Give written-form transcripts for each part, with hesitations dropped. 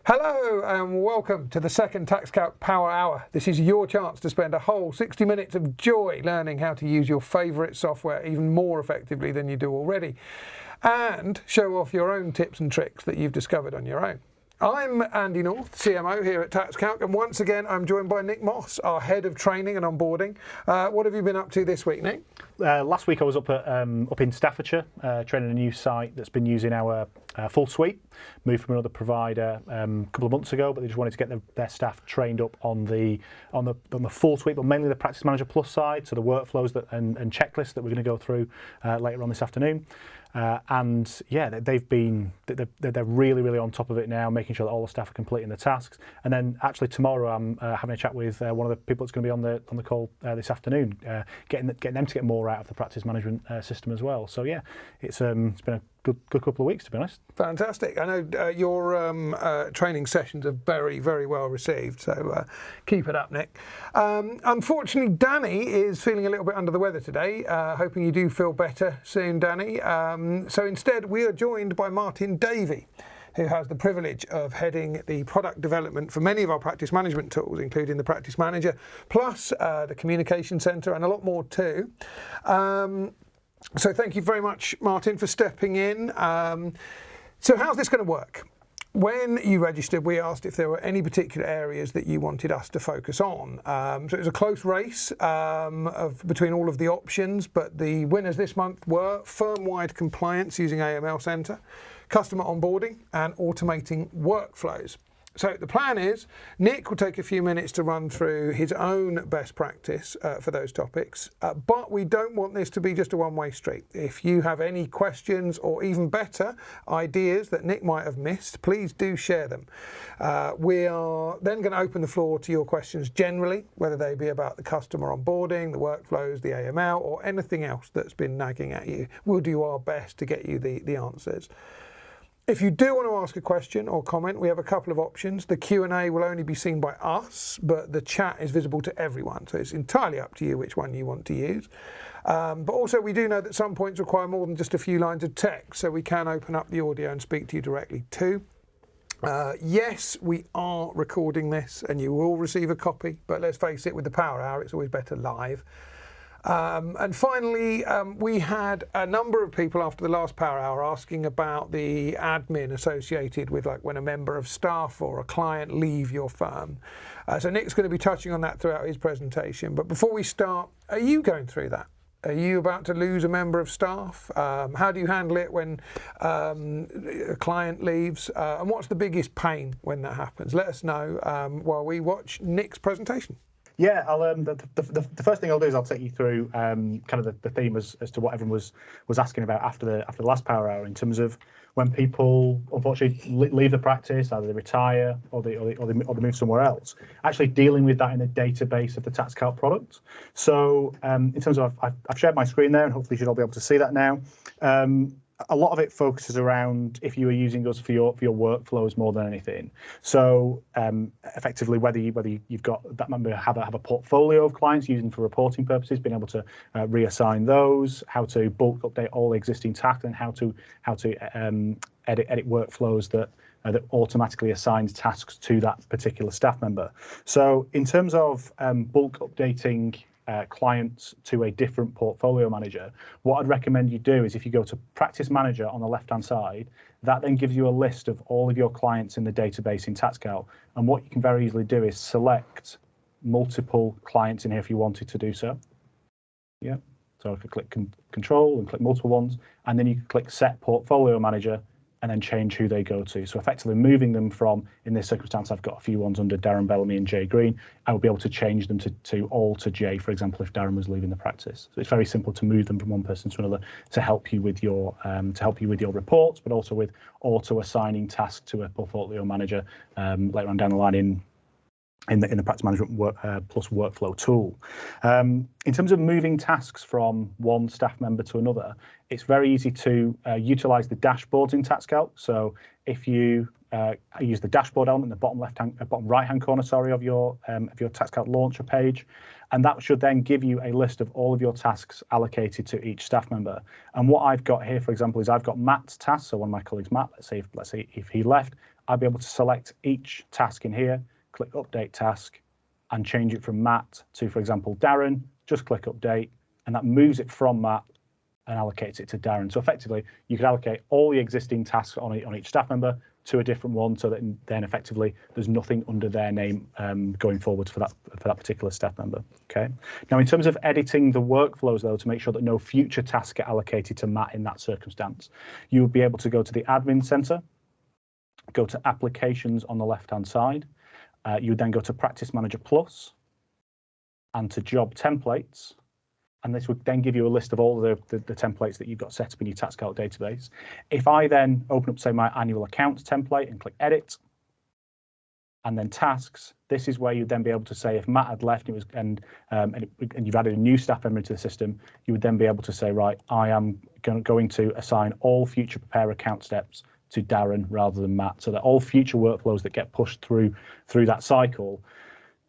Hello and welcome to the second TaxCalc Power Hour. This is your chance to spend a whole 60 minutes of joy learning how to use your favourite software even more effectively than you do already, and show off your own tips and tricks that you've discovered on your own. I'm Andy North, CMO here at TaxCalc, and once again I'm joined by Nick Moss, our Head of Training and Onboarding. What have you been up to this week, Nick? Last week I was up in Staffordshire, training a new site that's been using our full suite. Moved from another provider a couple of months ago, but they just wanted to get their staff trained up on the full suite, but mainly the Practice Manager Plus side, so the workflows and checklists that we're going to go through later on this afternoon. And yeah, they're really on top of it now, making sure that all the staff are completing the tasks. And then actually tomorrow I'm having a chat with one of the people that's going to be on the call this afternoon, getting them to get more out of the practice management system as well. So yeah, it's been a good couple of weeks, to be honest. Fantastic. I know your training sessions are very well received, so keep it up, Nick. Unfortunately, Danny is feeling a little bit under the weather today. Hoping you do feel better soon, Danny. So instead, we are joined by Martin Davey, who has the privilege of heading the product development for many of our practice management tools, including the Practice Manager, plus the Communication Centre, and a lot more too. So thank you very much, Martin, for stepping in. So how's this going to work? When you registered, we asked if there were any particular areas that you wanted us to focus on. So it was a close race between all of the options, but the winners this month were firm-wide compliance using AML Centre, customer onboarding, and automating workflows. So the plan is Nick will take a few minutes to run through his own best practice for those topics, but we don't want this to be just a one-way street. If you have any questions or even better ideas that Nick might have missed, please do share them. We are then going to open the floor to your questions generally, whether they be about the customer onboarding, the workflows, the AML, or anything else that's been nagging at you. We'll do our best to get you the answers. If you do want to ask a question or comment, we have a couple of options. The Q&A will only be seen by us, but the chat is visible to everyone, so it's entirely up to you which one you want to use. But also we do know that some points require more than just a few lines of text, so we can open up the audio and speak to you directly too. Yes, we are recording this and you will receive a copy, but let's face it, with the Power Hour, it's always better live. And finally, we had a number of people after the last Power Hour asking about the admin associated with, like, when a member of staff or a client leave your firm. So Nick's going to be touching on that throughout his presentation. But before we start, are you going through that? Are you about to lose a member of staff? How do you handle it when a client leaves? And what's the biggest pain when that happens? Let us know while we watch Nick's presentation. Yeah, the first thing I'll do is I'll take you through kind of the theme as to what everyone was asking about after the last Power Hour, in terms of when people unfortunately leave the practice, either they retire or they move somewhere else. Actually dealing with that in a database of the TaxCalc product. So in terms of I've shared my screen there, and hopefully you should all be able to see that now. A lot of it focuses around if you are using us for your workflows more than anything. So effectively, whether you've got that member have a portfolio of clients using for reporting purposes, being able to reassign those, how to bulk update all existing tasks, and how to edit workflows that automatically assigns tasks to that particular staff member. So in terms of bulk updating clients to a different portfolio manager, what I'd recommend you do is, if you go to Practice Manager on the left-hand side, that then gives you a list of all of your clients in the database in TaxCalc. And what you can very easily do is select multiple clients in here if you wanted to do so. Yeah. So if you click Control and click multiple ones, and then you can click Set Portfolio Manager, and then change who they go to. So effectively moving them from, in this circumstance, I've got a few ones under Darren Bellamy and Jay Green. I will be able to change them to all to Jay, for example, if Darren was leaving the practice. So it's very simple to move them from one person to another to help you with your reports, but also with auto assigning tasks to a portfolio manager later on down the line in the Practice Management Plus workflow tool. In terms of moving tasks from one staff member to another, it's very easy to utilize the dashboards in TaxCalc. So if you use the dashboard element in the bottom right-hand corner, of your TaxCalc launcher page, and that should then give you a list of all of your tasks allocated to each staff member. And what I've got here, for example, is I've got Matt's tasks. So one of my colleagues, Matt, let's say if he left, I'd be able to select each task in here, click Update Task, and change it from Matt to, for example, Darren. Just click Update, and that moves it from Matt and allocates it to Darren. So effectively, you could allocate all the existing tasks on each staff member to a different one, so that then effectively there's nothing under their name going forwards for that particular staff member. Okay. Now, in terms of editing the workflows, though, to make sure that no future tasks get allocated to Matt in that circumstance, you would be able to go to the Admin Center, go to Applications on the left-hand side. You would then go to Practice Manager Plus and to Job Templates. And this would then give you a list of all the templates that you've got set up in your TaxCalc database. If I then open up, say, my annual accounts template and click Edit, and then Tasks, this is where you'd then be able to say if Matt had left and you've added a new staff member into the system, you would then be able to say, right, I am going to assign all future prepare account steps to Darren rather than Matt, so that all future workflows that get pushed through that cycle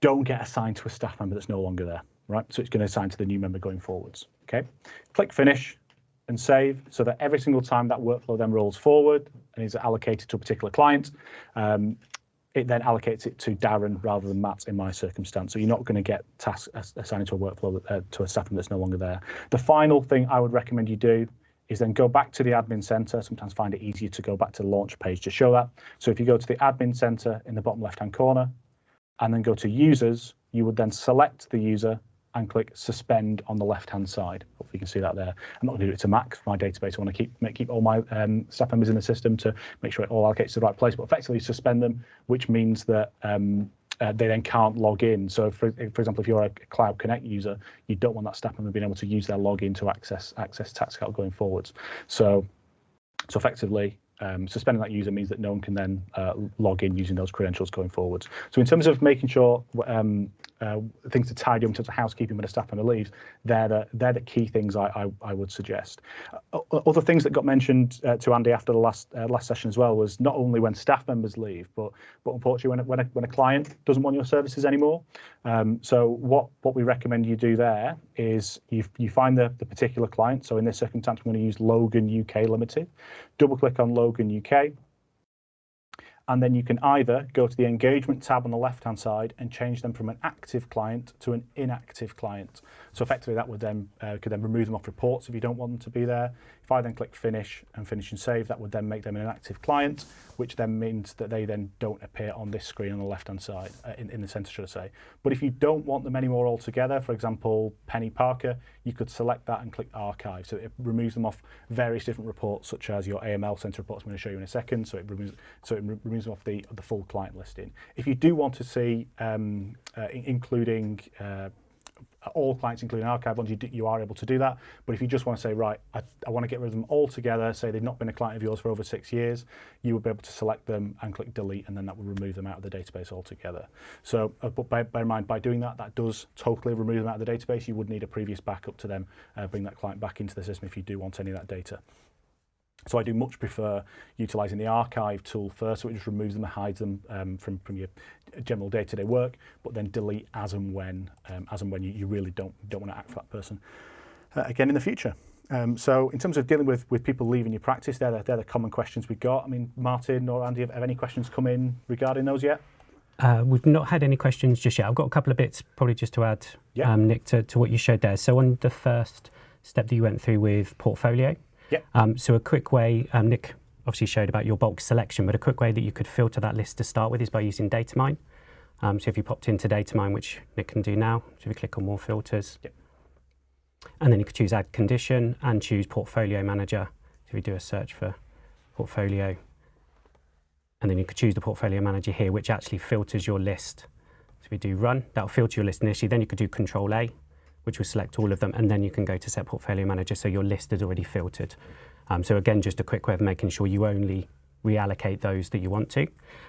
don't get assigned to a staff member that's no longer there. Right, so it's going to assign to the new member going forwards. Okay, click Finish and Save, so that every single time that workflow then rolls forward and is allocated to a particular client, it then allocates it to Darren rather than Matt in my circumstance. So you're not going to get tasks assigned to a workflow to a staff member that's no longer there. The final thing I would recommend you do is then go back to the Admin Center. Sometimes find it easier to go back to the launch page to show that. So if you go to the Admin Center in the bottom left-hand corner and then go to Users, you would then select the user and click Suspend on the left-hand side. Hopefully you can see that there. I'm not going to do it to Mac for my database. I want to keep all my staff members in the system to make sure it all allocates to the right place, but effectively suspend them, which means that they then can't log in. So for example, if you're a Cloud Connect user, you don't want that staff member being able to use their login to access TaxCalc going forwards. So effectively, suspending that user means that no one can then log in using those credentials going forwards. So in terms of making sure things to tidy up in terms of housekeeping when a staff member leaves, they're the key things I would suggest. Other things that got mentioned to Andy after the last session as well was not only when staff members leave, but unfortunately when a client doesn't want your services anymore. So what we recommend you do there is you find the particular client. So in this circumstance, I'm going to use Logan UK Limited. Double click on Logan UK. And then you can either go to the Engagement tab on the left-hand side and change them from an active client to an inactive client. So effectively, that would then could then remove them off reports if you don't want them to be there. If I then click Finish and Save, that would then make them an inactive client, which then means that they then don't appear on this screen on the left-hand side, in the centre, should I say. But if you don't want them anymore altogether, for example, Penny Parker, you could select that and click Archive. So it removes them off various different reports, such as your AML Centre reports I'm going to show you in a second. So it removes them off the full client listing. If you do want to see including all clients, including archive ones, you are able to do that. But if you just want to say, right, I want to get rid of them all together, say they've not been a client of yours for over 6 years, you would be able to select them and click Delete, and then that will remove them out of the database altogether. So, but bear in mind, by doing that, that does totally remove them out of the database. You would need a previous backup to then bring that client back into the system if you do want any of that data. So I do much prefer utilising the archive tool first, so it just removes them and hides them from your general day-to-day work, but then delete as and when you really don't want to act for that person again in the future. So in terms of dealing with people leaving your practice, they're the common questions we've got. I mean, Martin or Andy, have any questions come in regarding those yet? We've not had any questions just yet. I've got a couple of bits probably just to add, Nick, to what you showed there. So on the first step that you went through with portfolio, so a quick way, Nick obviously showed about your bulk selection, but a quick way that you could filter that list to start with is by using DataMine. So if you popped into DataMine, which Nick can do now, so if you click on More Filters, and then you could choose Add Condition and choose Portfolio Manager. So if you do a search for Portfolio, and then you could choose the Portfolio Manager here, which actually filters your list. So if you do Run, that'll filter your list initially, then you could do Control A, which will select all of them, and then you can go to Set Portfolio Manager, so your list is already filtered. So again, just a quick way of making sure you only reallocate those that you want to.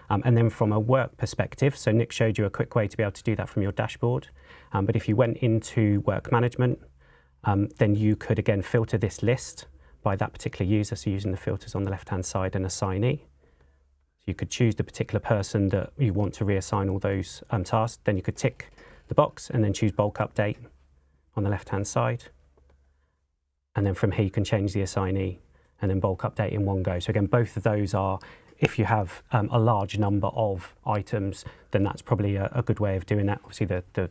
And then from a work perspective, so Nick showed you a quick way to be able to do that from your dashboard. But if you went into Work Management, then you could again filter this list by that particular user, so using the filters on the left-hand side and Assignee. So you could choose the particular person that you want to reassign all those tasks. Then you could tick the box and then choose bulk update on the left-hand side. And then from here you can change the assignee and then bulk update in one go. So again, both of those are, if you have a large number of items, then that's probably a good way of doing that. Obviously the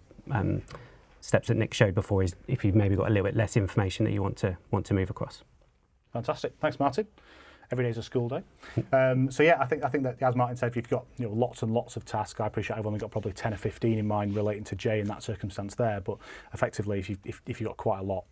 steps that Nick showed before is if you've maybe got a little bit less information that you want to move across. Fantastic, thanks Martin. Every day is a school day. So yeah, I think that, as Martin said, if you've got lots and lots of tasks, I appreciate I've only got probably 10 or 15 in mind relating to Jay in that circumstance there. But effectively, if you've got quite a lot,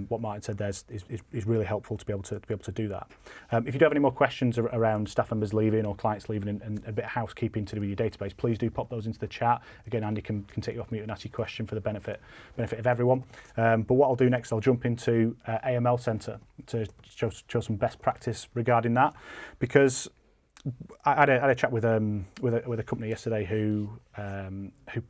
what Martin said there is really helpful to be able to do that. If you do have any more questions around staff members leaving or clients leaving and a bit of housekeeping to do with your database, please do pop those into the chat. Again, Andy can take you off mute and ask you a question for the benefit of everyone. But what I'll do next, I'll jump into AML Centre to show some best practice regarding that, because I had a chat with a company yesterday who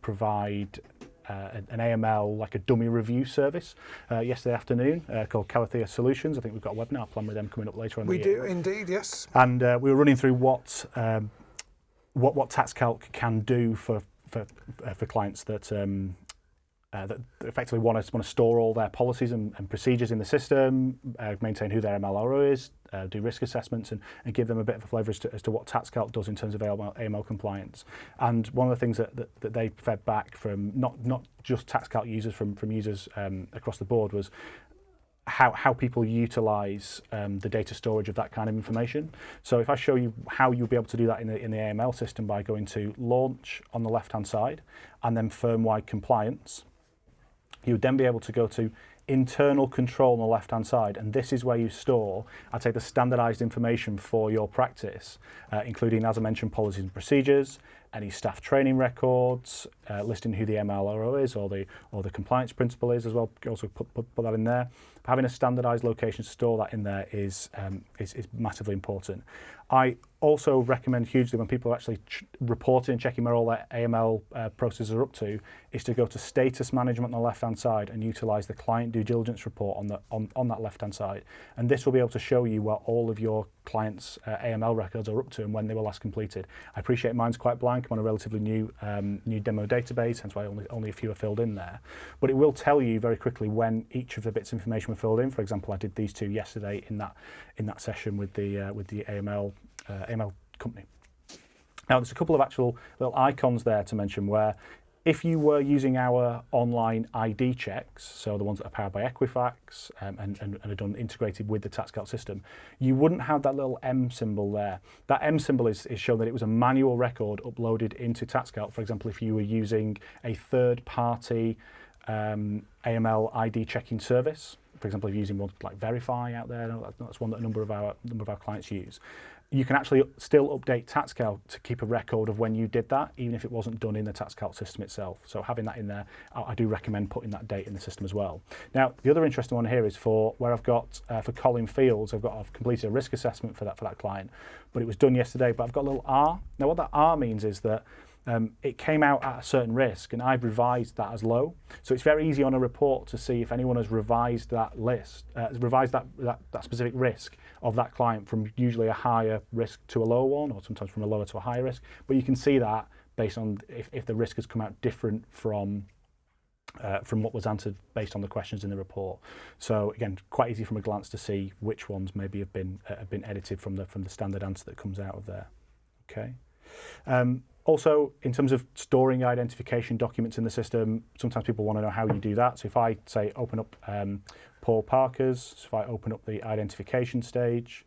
provide an AML, like a dummy review service, yesterday afternoon, called Calathea Solutions. I think we've got a webinar plan with them coming up later on. We do indeed, yes. And we were running through what TaxCalc can do for clients that effectively want to store all their policies and procedures in the system, maintain who their MLRO is, do risk assessments, and give them a bit of a flavour as to what TaxCalc does in terms of AML compliance. And one of the things that they fed back from not just TaxCalc users, from users across the board, was how people utilise the data storage of that kind of information. So if I show you how you'll be able to do that in the AML system by going to Launch on the left-hand side and then Firm-wide Compliance, you would then be able to go to Internal Control on the left-hand side, and this is where you store, I'd say, the standardised information for your practice, including, as I mentioned, policies and procedures, any staff training records, listing who the MLRO is or the compliance principal is as well. Also put that in there. Having a standardised location to store that in there is massively important. I also recommend hugely, when people are actually reporting and checking where all their AML processes are up to, is to go to status management on the left-hand side and utilise the client due diligence report on that left-hand side. And this will be able to show you where all of your clients' AML records are up to and when they were last completed. I appreciate mine's quite blank. I'm on a relatively new demo database, hence why only a few are filled in there. But it will tell you very quickly when each of the bits of information were filled in. For example, I did these two yesterday in that session with the AML company. Now, there's a couple of actual little icons there to mention where, if you were using our online ID checks, so the ones that are powered by Equifax and are done integrated with the TaxCalc system, you wouldn't have that little M symbol there. That M symbol is showing that it was a manual record uploaded into TaxCalc. For example, if you were using a third-party AML ID checking service, for example, if you're using one like Verify out there, that's one that a number of our clients use. You can actually still update TaxCalc to keep a record of when you did that, even if it wasn't done in the TaxCalc system itself. So having that in there, I do recommend putting that date in the system as well. Now, the other interesting one here is for where I've got, for Colin Fields, I've completed a risk assessment for that client, but it was done yesterday, but I've got a little R. Now, what that R means is that it came out at a certain risk, and I've revised that as low. So it's very easy on a report to see if anyone has revised that list, revised that specific risk of that client from usually a higher risk to a lower one, or sometimes from a lower to a higher risk. But you can see that based on if the risk has come out different from what was answered based on the questions in the report. So again, quite easy from a glance to see which ones maybe have been edited from the standard answer that comes out of there. Okay. Also, in terms of storing identification documents in the system, sometimes people want to know how you do that. So if I say open up Paul Parker's, so if I open up the identification stage,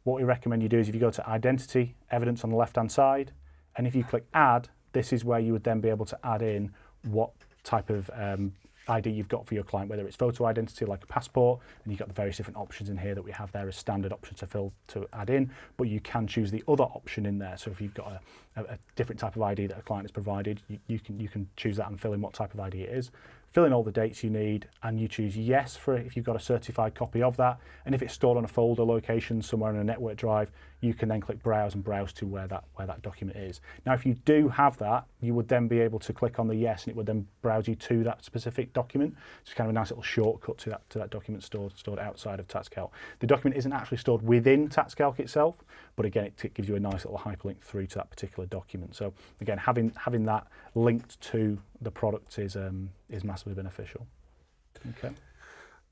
what we recommend you do is if you go to Identity Evidence on the left-hand side, and if you click Add, this is where you would then be able to add in what type of ID you've got for your client, whether it's photo identity like a passport, and you've got the various different options in here that we have there as standard options to add in, but you can choose the other option in there. So if you've got a different type of ID that a client has provided, you can choose that and fill in what type of ID it is, fill in all the dates you need, and you choose yes for it if you've got a certified copy of that. And if it's stored on a folder location somewhere in a network drive, you can then click browse and browse to where that document is. Now, if you do have that, you would then be able to click on the yes, and it would then browse you to that specific document. It's kind of a nice little shortcut to that document stored outside of TaxCalc. The document isn't actually stored within TaxCalc itself, but again, it gives you a nice little hyperlink through to that particular document. So again, having that linked to the product is massively beneficial. Okay.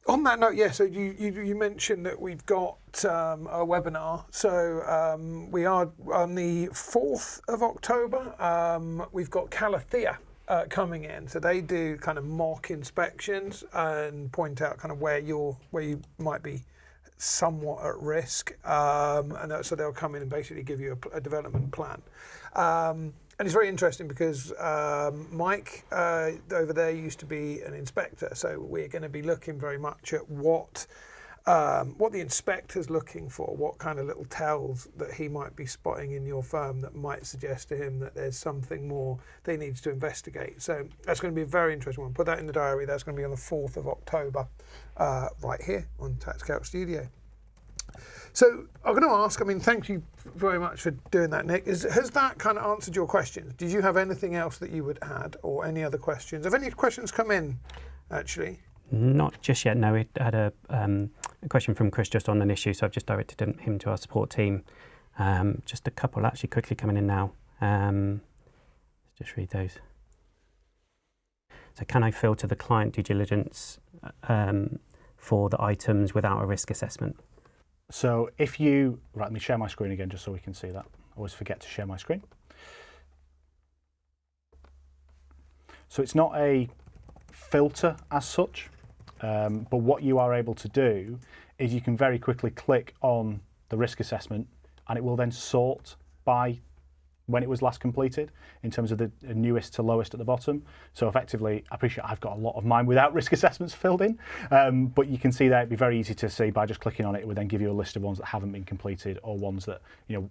On that note, so you mentioned that we've got a webinar. So we are on the 4th of October. We've got Calathea coming in. So they do kind of mock inspections and point out kind of where you might be somewhat at risk. And so they'll come in and basically give you a development plan. And it's very interesting because Mike over there used to be an inspector, so we're going to be looking very much at what the inspector's looking for, what kind of little tells that he might be spotting in your firm that might suggest to him that there's something more that he needs to investigate. So that's going to be a very interesting one. Put that in the diary. That's going to be on the 4th of October, right here on TaxCalc Studio. So I'm going to ask, thank you very much for doing that, Nick. Has that kind of answered your questions? Did you have anything else that you would add or any other questions? Have any questions come in, actually? Not just yet, no. We had a question from Chris just on an issue, so I've just directed him to our support team. Just a couple actually quickly coming in now. Let's just read those. So can I filter the client due diligence for the items without a risk assessment? So if you, let me share my screen again just so we can see that. I always forget to share my screen. So it's not a filter as such, but what you are able to do is you can very quickly click on the risk assessment and it will then sort by when it was last completed in terms of the newest to lowest at the bottom. So effectively, I appreciate I've got a lot of mine without risk assessments filled in, but you can see that it'd be very easy to see by just clicking on it. It would then give you a list of ones that haven't been completed or ones that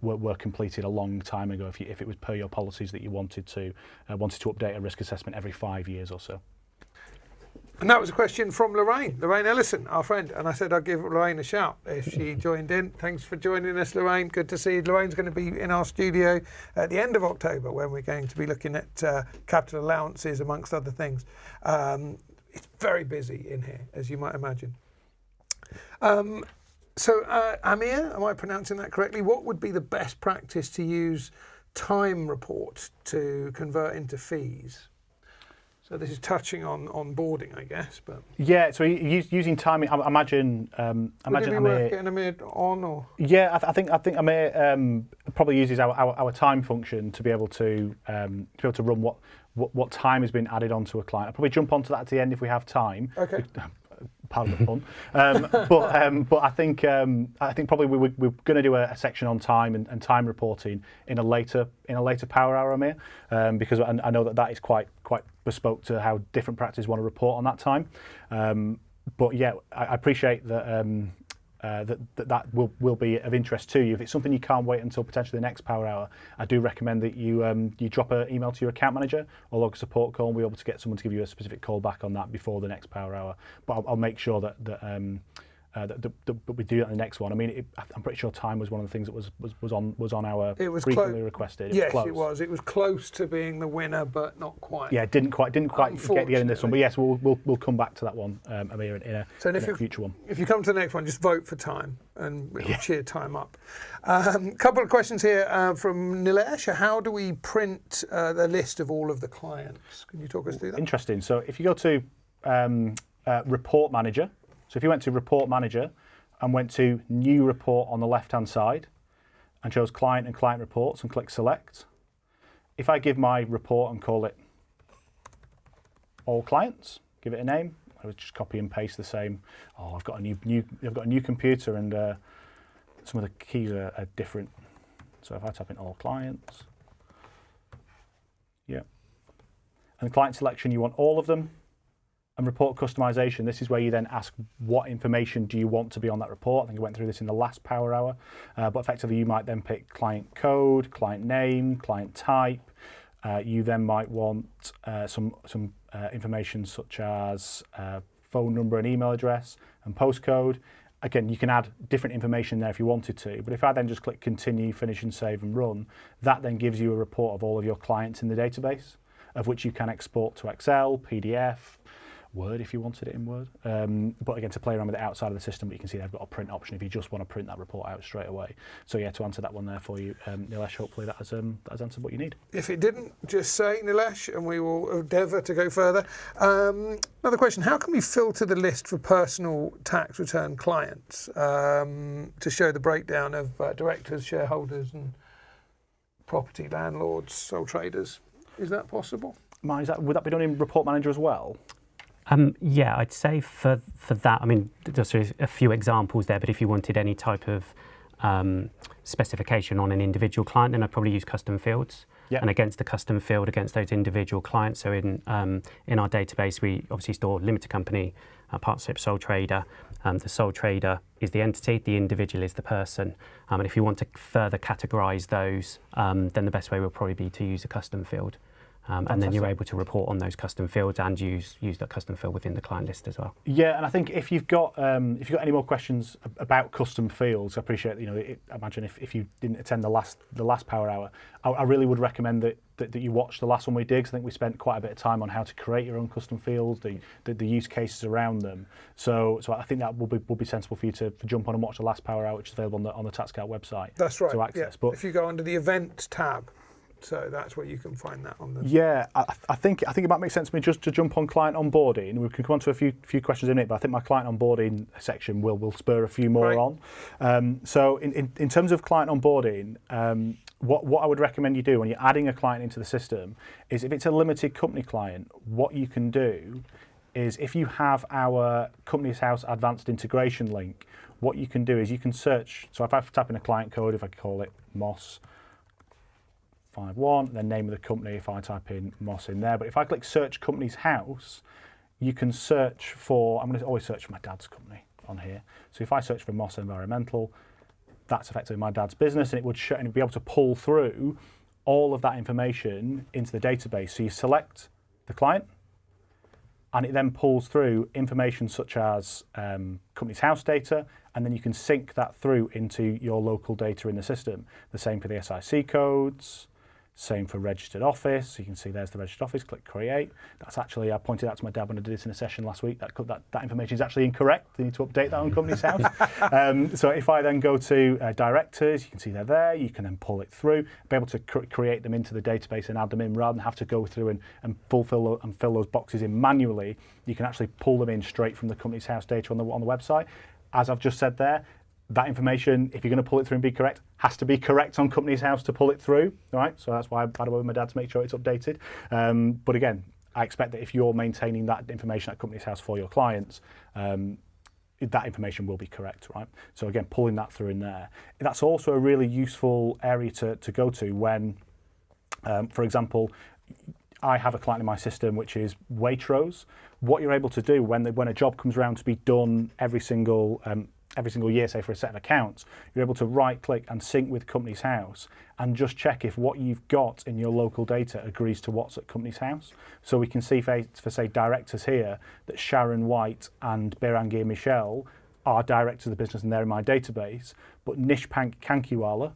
were completed a long time ago if it was per your policies that you wanted to update a risk assessment every 5 years or so. And that was a question from Lorraine Ellison, our friend. And I said I'd give Lorraine a shout if she joined in. Thanks for joining us, Lorraine. Good to see you. Lorraine's going to be in our studio at the end of October when we're going to be looking at capital allowances, amongst other things. It's very busy in here, as you might imagine. So Amir, am I pronouncing that correctly? What would be the best practice to use time report to convert into fees? So this is touching on onboarding, I guess, but yeah. So using timing, I imagine. Would it be worth getting Amir on, or? Yeah, I think Amir probably uses our time function to be able to run what time has been added onto a client. I'll probably jump onto that at the end if we have time. Okay. Pardon the pun. But I think probably we're going to do a section on time and time reporting in a later Power Hour, Amir, because I know that is quite bespoke to how different practices want to report on that time. But yeah, I appreciate that that will be of interest to you. If it's something you can't wait until potentially the next Power Hour, I do recommend that you drop an email to your account manager or log a support call, and we'll be able to get someone to give you a specific call back on that before the next Power Hour. But I'll make sure that we do that in the next one. I mean, I'm pretty sure time was one of the things that was on our frequently requested. Yes, it was. It was close to being the winner, but not quite. Yeah, didn't quite get in this one. But yes, we'll come back to that one, Amir, in a future one. If you come to the next one, just vote for time, and we'll cheer time up. Couple of questions here from Nilesh. How do we print the list of all of the clients? Can you talk us through that? Interesting. So if you go to Report Manager. So if you went to Report Manager and went to New Report on the left-hand side and chose Client and Client Reports and click Select, if I give my report and call it All Clients, give it a name, I would just copy and paste the same. Oh, I've got a new computer and some of the keys are different. So if I type in All Clients, yeah, and the client selection, you want all of them. And report customization, this is where you then ask what information do you want to be on that report. I think I went through this in the last Power Hour, but effectively you might then pick client code, client name, client type. You then might want some information such as phone number and email address and postcode. again, you can add different information there if you wanted to, but if I then just click continue, finish and save and run, that then gives you a report of all of your clients in the database, of which you can export to Excel, PDF, Word if you wanted it in Word. But again, to play around with it outside of the system, but you can see they've got a print option if you just want to print that report out straight away. So yeah, to answer that one there for you, Nilesh, hopefully that has answered what you need. If it didn't, just say, Nilesh, and we will endeavour to go further. Another question, how can we filter the list for personal tax return clients to show the breakdown of directors, shareholders and property landlords, sole traders? Is that possible? Would that be done in Report Manager as well? Yeah, I'd say for that, I mean, there's a few examples there, but if you wanted any type of specification on an individual client, then I'd probably use custom fields. Yep. And against the custom field, against those individual clients, so in our database, we obviously store limited company, partnership, sole trader. The sole trader is the entity, the individual is the person. And if you want to further categorise those, then the best way will probably be to use a custom field. And then you're able to report on those custom fields and use that custom field within the client list as well. Yeah, and I think if you've got any more questions about custom fields, I appreciate imagine if you didn't attend the last Power Hour, I really would recommend that you watch the last one we did, because I think we spent quite a bit of time on how to create your own custom fields, the use cases around them. So I think that will be sensible for you to jump on and watch the last Power Hour, which is available on the TaxCalc website. That's right. To access. Yeah. But if you go under the events tab. So that's where you can find that on the. Yeah, I think it might make sense to me just to jump on client onboarding. We can come on to a few questions in it, but I think my client onboarding section will spur a few more on. So in terms of client onboarding, what I would recommend you do when you're adding a client into the system is, if it's a limited company client, what you can do is, if you have our Companies House Advanced Integration link, what you can do is you can search. So if I type in a client code, if I call it MOS 51, then name of the company, if I type in Moss in there. But if I click search Companies House, you can search for, I'm going to always search for my dad's company on here. So if I search for Moss Environmental, that's effectively my dad's business, and it would show, and be able to pull through all of that information into the database. So you select the client, and it then pulls through information such as Companies House data, and then you can sync that through into your local data in the system. The same for the SIC codes, same for registered office. So you can see there's the registered office, click create. That's actually, I pointed out to my dad when I did this in a session last week, that information is actually incorrect. They need to update that on Companies House. So if I then go to directors, you can see they're there. You can then pull it through, be able to create them into the database and add them in, rather than have to go through and fill those boxes in manually. You can actually pull them in straight from the Companies House data on the website. As I've just said there, that information, if you're going to pull it through and be correct, has to be correct on Companies House to pull it through, right? So that's why I had a word with my dad to make sure it's updated. But again, I expect that if you're maintaining that information at Companies House for your clients, that information will be correct, right? So again, pulling that through in there. That's also a really useful area to go to when, for example, I have a client in my system which is Waitrose. What you're able to do when a job comes around to be done every single year, say for a set of accounts, you're able to right-click and sync with Companies House and just check if what you've got in your local data agrees to what's at Companies House. So we can see for say directors here that Sharon White and Berangir Michelle are directors of the business and they're in my database, but Nishpank Kankiwala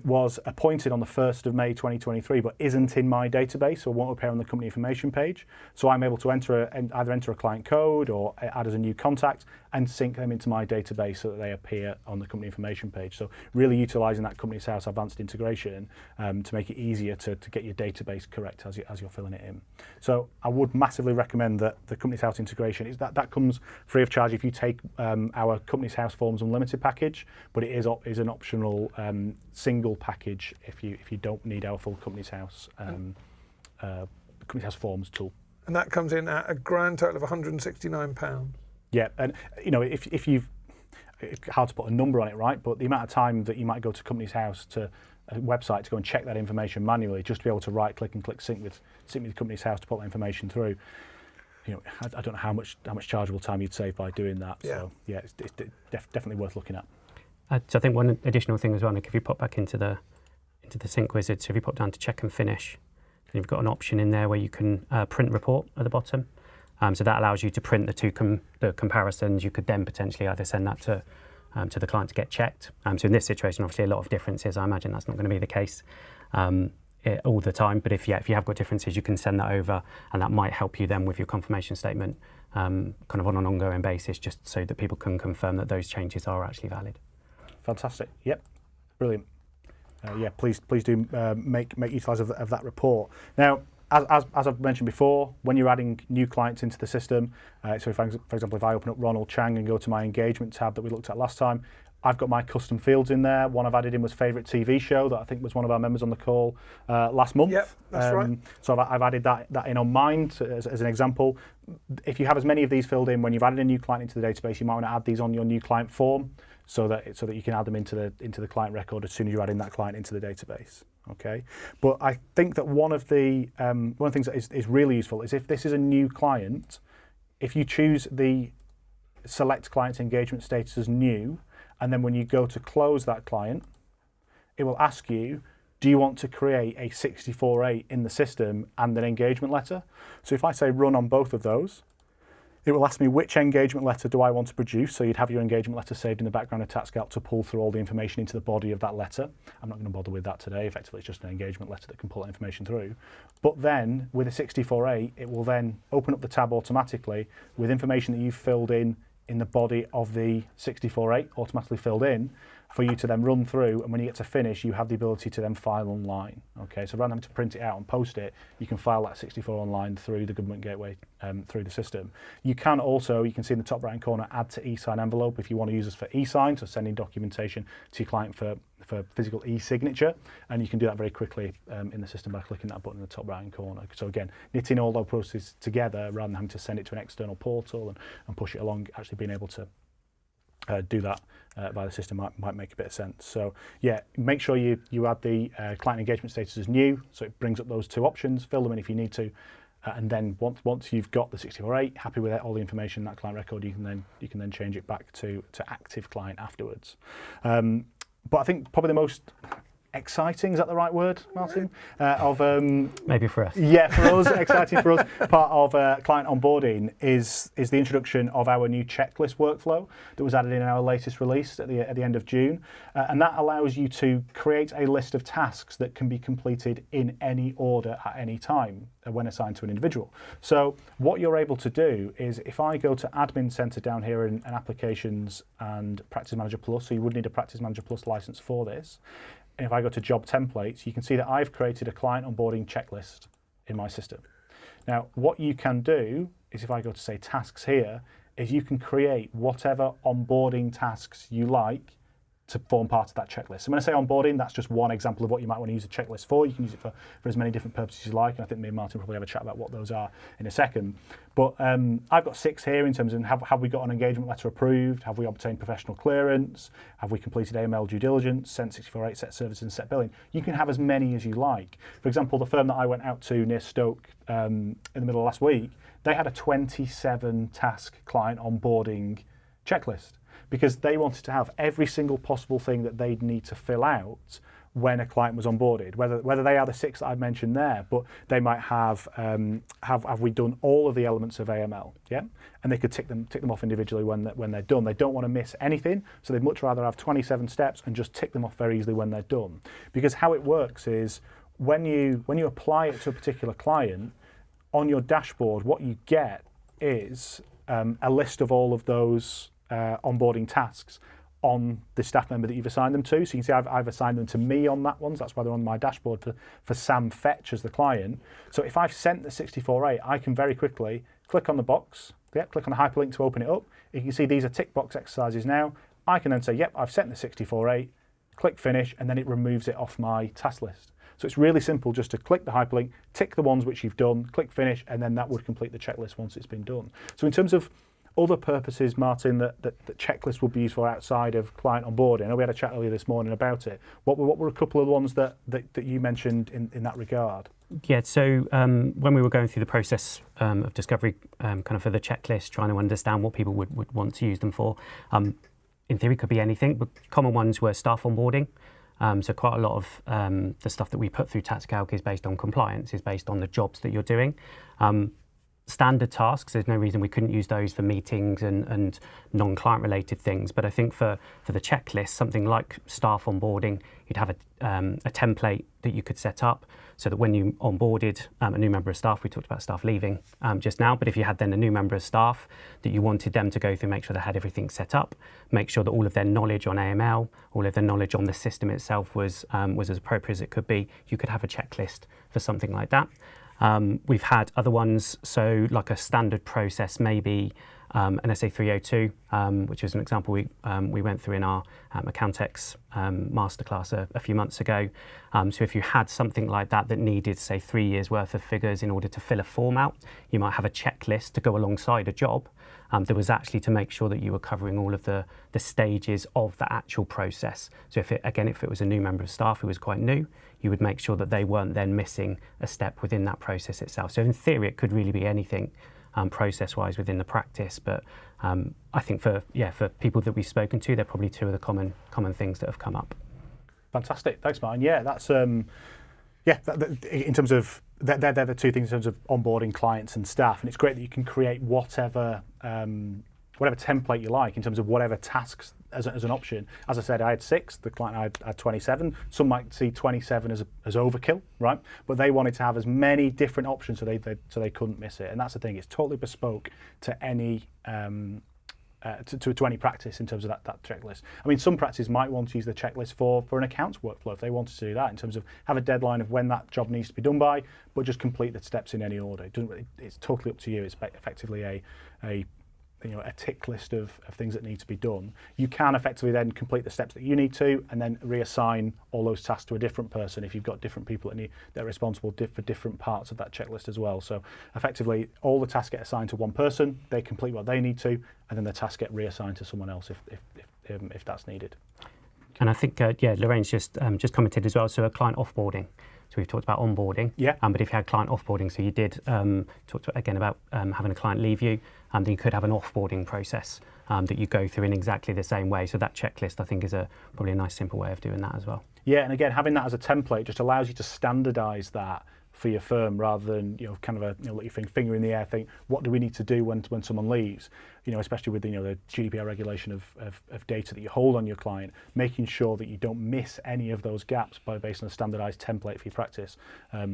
was appointed on the 1st of May 2023, but isn't in my database or won't appear on the company information page. So I'm able to either enter a client code or add as a new contact and sync them into my database so that they appear on the company information page. So really utilising that Companies House Advanced Integration to make it easier to get your database correct as you're filling it in. So I would massively recommend that the Companies House integration that comes free of charge if you take our Companies House Forms Unlimited package, but it is an optional single package if you don't need our full Companies House Companies House Forms tool. And that comes in at a grand total of £169. Yeah, and if you've, it's hard to put a number on it, right? But the amount of time that you might go to Companies House to a website to go and check that information manually, just to be able to right-click and click sync with Companies House to put that information through. I don't know how much chargeable time you'd save by doing that. Yeah. So yeah, it's definitely worth looking at. So I think one additional thing as well, Nick, if you pop back into the sync wizard, so if you pop down to check and finish, then you've got an option in there where you can print report at the bottom. So that allows you to print the comparisons. You could then potentially either send that to the client to get checked. So in this situation, obviously a lot of differences. I imagine that's not going to be the case all the time. But if you have got differences, you can send that over, and that might help you then with your confirmation statement, kind of on an ongoing basis, just so that people can confirm that those changes are actually valid. Fantastic. Yep. Brilliant. Please do make utilise of that report. Now, as I've mentioned before, when you're adding new clients into the system, so for example, if I open up Ronald Chang and go to my engagement tab that we looked at last time, I've got my custom fields in there. One I've added in was favourite TV show that I think was one of our members on the call last month. Yep, that's right. So I've added that in on mine as an example. If you have as many of these filled in when you've added a new client into the database, you might want to add these on your new client form so that you can add them into the client record as soon as you're adding that client into the database. Okay, but I think that one of the things that is really useful is if this is a new client, if you choose the select client's engagement status as new, and then when you go to close that client, it will ask you, do you want to create a 64.8 in the system and an engagement letter? So if I say run on both of those, it will ask me which engagement letter do I want to produce. So you'd have your engagement letter saved in the background of TaxCalc to pull through all the information into the body of that letter. I'm not going to bother with that today. Effectively, it's just an engagement letter that can pull that information through. But then with a 64.8, it will then open up the tab automatically with information that you've filled in the body of the 64.8 automatically filled in for you to then run through, and when you get to finish, you have the ability to then file online. Okay, so rather than having to print it out and post it, you can file that 64 online through the government gateway, through the system. You can see in the top right corner, add to e-sign envelope if you want to use this for e-sign, so sending documentation to your client for physical e-signature, and you can do that very quickly in the system by clicking that button in the top right corner. So again, knitting all those processes together rather than having to send it to an external portal and push it along, actually being able to do that by the system might make a bit of sense. So yeah, make sure you add the client engagement status as new, so it brings up those two options, fill them in if you need to, and then once you've got the 64.8, happy with all the information in that client record, you can then change it back to active client afterwards. But I think probably the most exciting, is that the right word, Martin? Maybe for us. Yeah, for us, exciting for us. Part of client onboarding is the introduction of our new checklist workflow that was added in our latest release at the end of June, and that allows you to create a list of tasks that can be completed in any order at any time when assigned to an individual. So what you're able to do is, if I go to Admin Center down here in Applications and Practice Manager Plus, so you would need a Practice Manager Plus license for this. And if I go to Job Templates, you can see that I've created a client onboarding checklist in my system. Now, what you can do is, if I go to, say, Tasks here, is you can create whatever onboarding tasks you like to form part of that checklist. So when I say onboarding, that's just one example of what you might want to use a checklist for. You can use it for as many different purposes as you like, and I think me and Martin will probably have a chat about what those are in a second. But I've got 6 here in terms of have we got an engagement letter approved, have we obtained professional clearance, have we completed AML due diligence, sent 64.8, set services and set billing. You can have as many as you like. For example, the firm that I went out to near Stoke in the middle of last week, they had a 27 task client onboarding checklist, because they wanted to have every single possible thing that they'd need to fill out when a client was onboarded, whether they are the 6 that I've mentioned there, but they might have we done all of the elements of AML, yeah? And they could tick them off individually when they're done. They don't want to miss anything, so they'd much rather have 27 steps and just tick them off very easily when they're done. Because how it works is, when you apply it to a particular client, on your dashboard, what you get is a list of all of those onboarding tasks on the staff member that you've assigned them to. So you can see I've assigned them to me on that one, so that's why they're on my dashboard for Sam Fetch as the client. So if I've sent the 64.8, I can very quickly click on the box, click on the hyperlink to open it up. You can see these are tick box exercises now. I can then say, yep, I've sent the 64.8, click finish, and then it removes it off my task list. So it's really simple just to click the hyperlink, tick the ones which you've done, click finish, and then that would complete the checklist once it's been done. So in terms of other purposes, Martin, that checklists would be used for outside of client onboarding, I know we had a chat earlier this morning about it. What were a couple of the ones that you mentioned in that regard? Yeah, so when we were going through the process of discovery, kind of for the checklist, trying to understand what people would want to use them for, in theory could be anything, but common ones were staff onboarding. So quite a lot of the stuff that we put through TaxCalc is based on compliance, is based on the jobs that you're doing. standard tasks, there's no reason we couldn't use those for meetings and non-client related things. But I think for the checklist, something like staff onboarding, you'd have a template that you could set up so that when you onboarded a new member of staff, we talked about staff leaving just now, but if you had then a new member of staff that you wanted them to go through, make sure they had everything set up, make sure that all of their knowledge on AML, all of their knowledge on the system itself was as appropriate as it could be, you could have a checklist for something like that. We've had other ones, so like a standard process, maybe an SA 302, which is an example we went through in our Accountex masterclass a few months ago. So if you had something like that needed, say, 3 years worth of figures in order to fill a form out, you might have a checklist to go alongside a job. That was actually to make sure that you were covering all of the stages of the actual process. So if it was a new member of staff who was quite new, you would make sure that they weren't then missing a step within that process itself. So in theory, it could really be anything process-wise within the practice. But I think for people that we've spoken to, they're probably two of the common things that have come up. Fantastic, thanks, Martin. Yeah, that's in terms of they're the two things in terms of onboarding clients and staff, and it's great that you can create whatever template you like in terms of whatever tasks as an option. As I said, I had 6, the client had 27. Some might see 27 as overkill, right? But they wanted to have as many different options so they couldn't miss it. And that's the thing, it's totally bespoke to any to any practice in terms of that checklist. I mean, some practices might want to use the checklist for an accounts workflow if they wanted to do that, in terms of have a deadline of when that job needs to be done by, but just complete the steps in any order. It's totally up to you. It's effectively a tick list of things that need to be done. You can effectively then complete the steps that you need to, and then reassign all those tasks to a different person if you've got different people that are responsible for different parts of that checklist as well. So effectively, all the tasks get assigned to one person, they complete what they need to, and then the tasks get reassigned to someone else if that's needed. And I think, Lorraine's just commented as well, so a client offboarding. So we've talked about onboarding, but if you had client offboarding, so you did talk again about having a client leave you, then you could have an offboarding process that you go through in exactly the same way. So that checklist, I think, is probably a nice, simple way of doing that as well. Yeah, and again, having that as a template just allows you to standardise that for your firm, rather than kind of let your finger in the air, think what do we need to do when someone leaves, especially with the GDPR regulation of data that you hold on your client, making sure that you don't miss any of those gaps based on a standardised template for your practice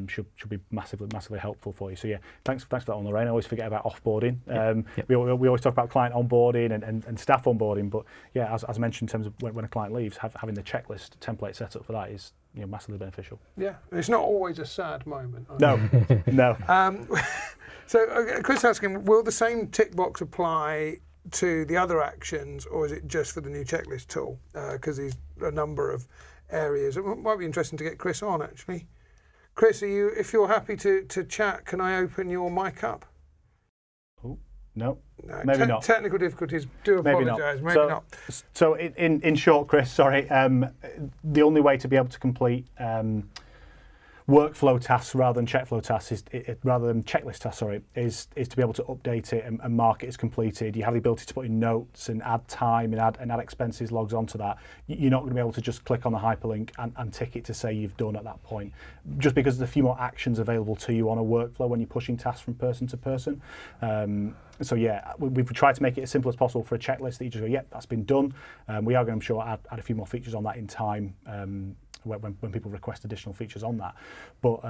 should be massively helpful for you. So yeah, thanks for that one, Lorraine. I always forget about offboarding. We always talk about client onboarding and staff onboarding, but yeah, as I mentioned, in terms of when a client leaves, having the checklist template set up for that is massively beneficial. Yeah, it's not always a sad moment. No. So Chris asking, will the same tick box apply to the other actions, or is it just for the new checklist tool? Because there's a number of areas. It might be interesting to get Chris on, actually. Chris, if you're happy to chat, can I open your mic up? No, maybe not. Technical difficulties. Do apologise. Maybe not. So in short, Chris, sorry. The only way to be able to complete workflow tasks rather than checklist tasks, is to be able to update it and mark it as completed. You have the ability to put in notes and add time and add expenses logs onto that. You're not going to be able to just click on the hyperlink and tick it to say you've done at that point, just because there's a few more actions available to you on a workflow when you're pushing tasks from person to person. So yeah, we've tried to make it as simple as possible for a checklist that you just go, yep, that's been done. We are going to, I'm sure, add a few more features on that in time when people request additional features on that. But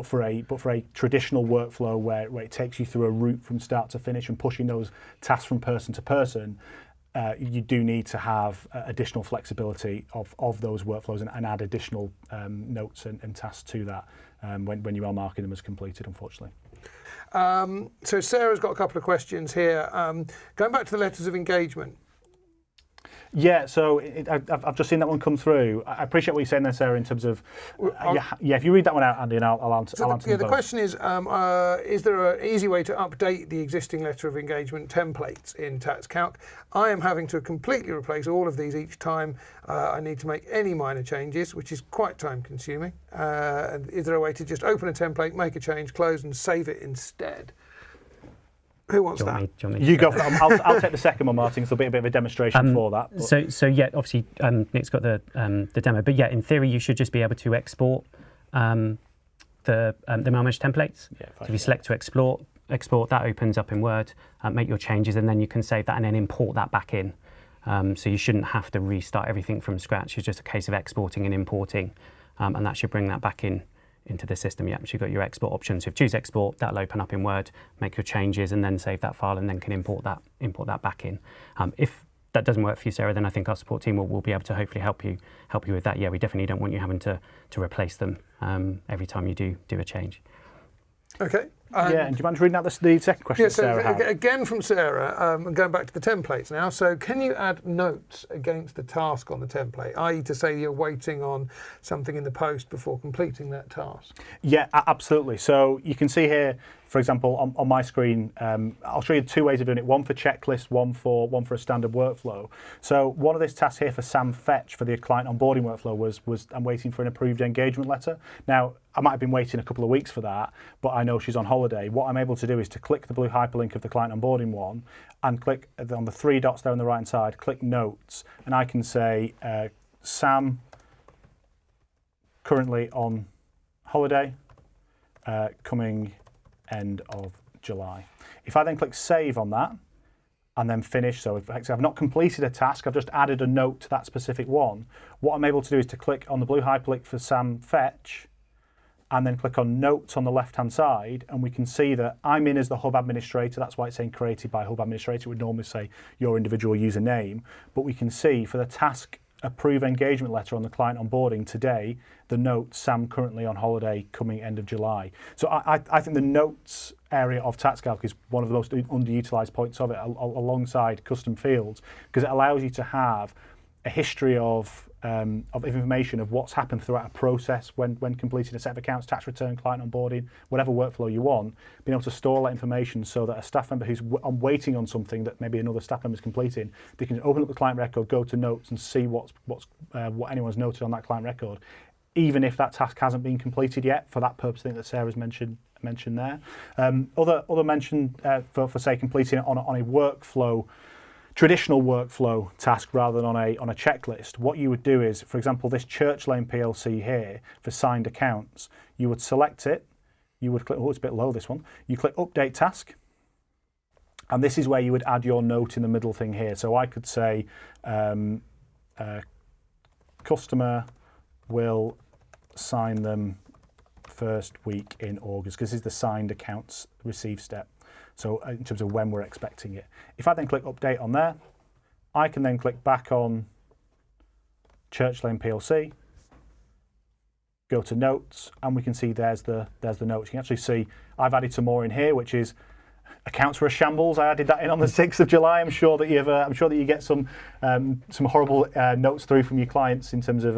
for a traditional workflow where it takes you through a route from start to finish and pushing those tasks from person to person, you do need to have additional flexibility of those workflows and add additional notes and tasks to that when you are marking them as completed, unfortunately. So Sarah's got a couple of questions here. Going back to the letters of engagement. Yeah, so I've just seen that one come through. I appreciate what you're saying there, Sarah, in terms of, if you read that one out, Andy, and I'll answer the question is there an easy way to update the existing letter of engagement templates in TaxCalc? I am having to completely replace all of these each time I need to make any minor changes, which is quite time consuming. Is there a way to just open a template, make a change, close and save it instead? Who wants that? You go for that. I'll take the second one, Martin, so there'll be a bit of a demonstration for that. But. So yeah, obviously Nick's got the demo, but yeah, in theory you should just be able to export the managed templates. So if you select to export, export, that opens up in Word, make your changes, and then you can save that and then import that back in. So you shouldn't have to restart everything from scratch. It's just a case of exporting and importing, and that should bring that back into the system. You actually got your export option. So if you choose export, that'll open up in Word, make your changes, and then save that file, and then can import that back in. If that doesn't work for you, Sarah, then I think our support team will be able to hopefully help you with that. Yeah, we definitely don't want you having to replace them every time you do a change. Okay. Yeah, and do you mind reading out the second question Sarah had? Again from Sarah, going back to the templates now. So can you add notes against the task on the template, i.e. to say you're waiting on something in the post before completing that task? Yeah, absolutely. So you can see here, for example, on my screen, I'll show you 2 ways of doing it. One for checklist, one for a standard workflow. So one of these tasks here for Sam Fetch for the client onboarding workflow was I'm waiting for an approved engagement letter. Now, I might have been waiting a couple of weeks for that, but I know she's on holiday. What I'm able to do is to click the blue hyperlink of the client onboarding one and click on the 3 dots there on the right hand side, click notes, and I can say Sam currently on holiday, coming end of July. If I then click save on that and then finish, so if I've not completed a task, I've just added a note to that specific one, what I'm able to do is to click on the blue hyperlink for Sam Fetch and then click on notes on the left hand side, and we can see that I'm in as the hub administrator. That's why it's saying created by hub administrator. It would normally say your individual username, but we can see for the task approve engagement letter on the client onboarding today, the note Sam currently on holiday, coming end of July. So I think the notes area of TaxCalc is one of the most underutilized points of it, alongside custom fields, because it allows you to have a history of information of what's happened throughout a process when completing a set of accounts, tax return, client onboarding, whatever workflow you want, being able to store that information so that a staff member who's waiting on something that maybe another staff member is completing, they can open up the client record, go to notes and see what anyone's noted on that client record, even if that task hasn't been completed yet, for that purpose I think that Sarah's mentioned there. Other mention for say completing it on a workflow, traditional workflow task rather than on a checklist. What you would do is, for example, this Church Lane PLC here for signed accounts, you would select it, you would click, oh, it's a bit low, this one, you click update task, and this is where you would add your note in the middle thing here. So I could say customer will sign them first week in August, because this is the signed accounts receive step. So in terms of when we're expecting it. If I then click update on there, I can then click back on Church Lane PLC, go to notes, and we can see there's the notes. You can actually see I've added some more in here, which is accounts were a shambles. I added that in on the 6th of July. I'm sure that you get some horrible notes through from your clients in terms of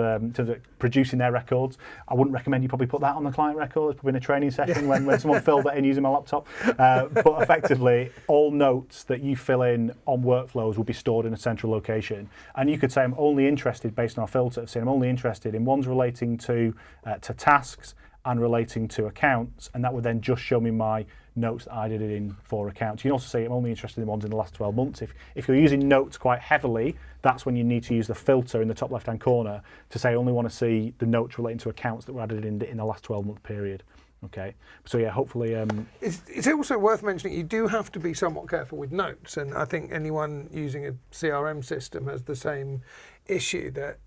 producing their records. I wouldn't recommend you probably put that on the client record. It's probably in a training session when someone filled that in using my laptop. But effectively, all notes that you fill in on workflows will be stored in a central location. And you could say I'm only interested, based on our filter, of saying I'm only interested in ones relating to tasks and relating to accounts, and that would then just show me my notes that I did it in for accounts. You can also say I'm only interested in ones in the last 12 months. If you're using notes quite heavily, that's when you need to use the filter in the top left-hand corner to say I only want to see the notes relating to accounts that were added in the last 12-month period. Okay, so yeah, hopefully... It's also worth mentioning you do have to be somewhat careful with notes, and I think anyone using a CRM system has the same issue, that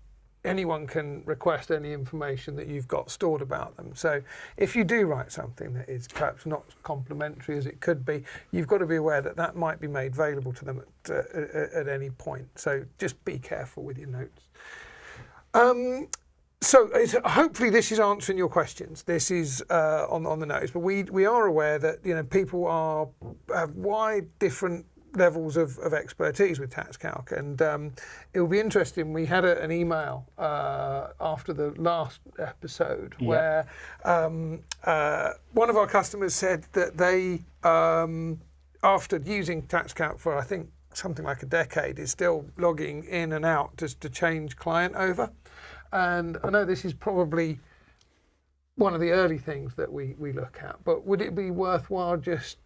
anyone can request any information that you've got stored about them. So if you do write something that is perhaps not complimentary as it could be, you've got to be aware that that might be made available to them at any point. So just be careful with your notes. So hopefully this is answering your questions. This is on the notes, but we are aware that people have wide different levels of expertise with TaxCalc, and it will be interesting. We had an email after the last episode where one of our customers said that they, after using TaxCalc for I think something like a decade, is still logging in and out just to change client over. And I know this is probably one of the early things that we look at, but would it be worthwhile just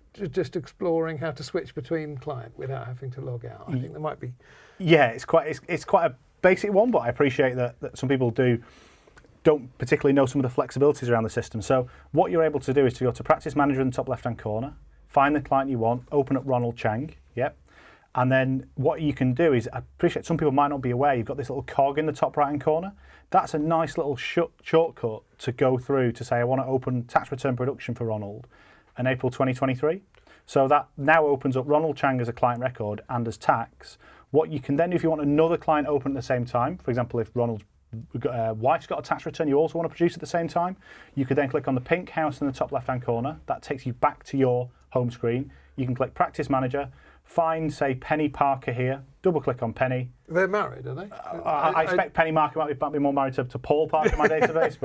exploring how to switch between client without having to log out? I think there might be. Yeah, it's quite a basic one, but I appreciate that some people don't particularly know some of the flexibilities around the system. So what you're able to do is to go to Practice Manager in the top left-hand corner, find the client you want, open up Ronald Chang, yep. And then what you can do is, I appreciate some people might not be aware, you've got this little cog in the top right-hand corner. That's a nice little shortcut to go through to say, I want to open tax return production for Ronald in April 2023. So that now opens up Ronald Chang as a client record and as tax. What you can then do if you want another client open at the same time, for example, if Ronald's wife's got a tax return you also want to produce at the same time, you could then click on the pink house in the top left-hand corner. That takes you back to your home screen. You can click Practice Manager, find, say, Penny Parker here, double-click on Penny. They're married, are they? I expect Penny Parker might be more married to Paul Parker in my database,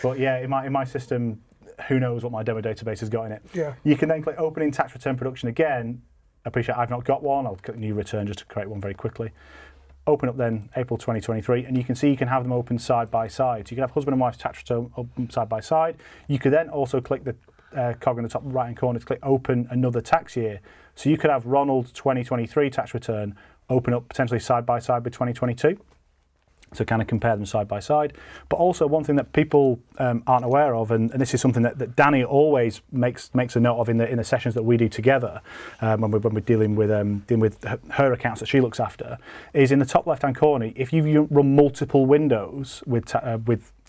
but yeah, in my system, who knows what my demo database has got in it. Yeah. You can then click Open in Tax Return Production again. Appreciate I've not got one. I'll click New Return just to create one very quickly. Open up then April 2023, and you can see you can have them open side by side. So you can have husband and wife's tax return open side by side. You could then also click the cog in the top right-hand corner to click Open Another Tax Year. So you could have Ronald's 2023 tax return open up potentially side by side with 2022. So kind of compare them side by side. But also one thing that people aren't aware of, and this is something that Danny always makes a note of in the sessions that we do together when we're dealing with her accounts that she looks after, is in the top left-hand corner. If you run multiple windows with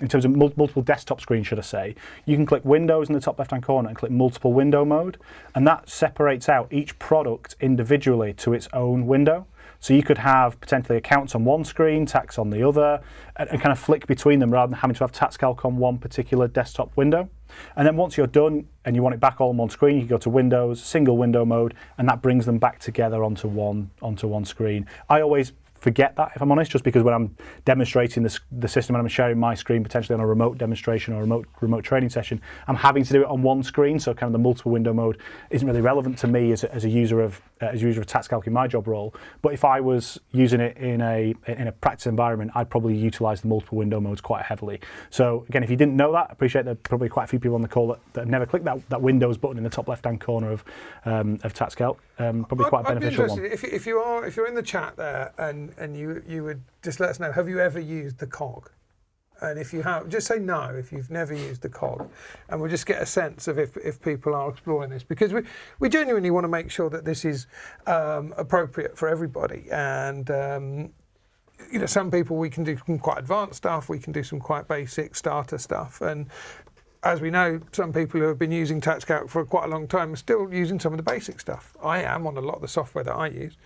in terms of multiple desktop screens, should I say, you can click Windows in the top left-hand corner and click Multiple Window Mode, and that separates out each product individually to its own window. So you could have potentially accounts on one screen, tax on the other, and kind of flick between them rather than having to have TaxCalc on one particular desktop window. And then once you're done and you want it back all on one screen, you can go to Windows, Single Window Mode, and that brings them back together onto one screen. I always forget that, if I'm honest, just because when I'm demonstrating the system and I'm sharing my screen potentially on a remote demonstration or a remote training session, I'm having to do it on one screen, so kind of the multiple window mode isn't really relevant to me as a user of TaxCalc in my job role. But if I was using it in a practice environment, I'd probably utilise the multiple window modes quite heavily. So again, if you didn't know that, I appreciate there are probably quite a few people on the call that have never clicked that Windows button in the top left-hand corner of TaxCalc. Probably quite a beneficial one. If you're in the chat there and you would just let us know, have you ever used the cog? And if you have, just say no if you've never used the cog, and we'll just get a sense of if people are exploring this, because we genuinely want to make sure that this is appropriate for everybody. And some people, we can do some quite advanced stuff, we can do some quite basic starter stuff, and as we know, some people who have been using TaxCalc for quite a long time are still using some of the basic stuff. I am on a lot of the software that I use.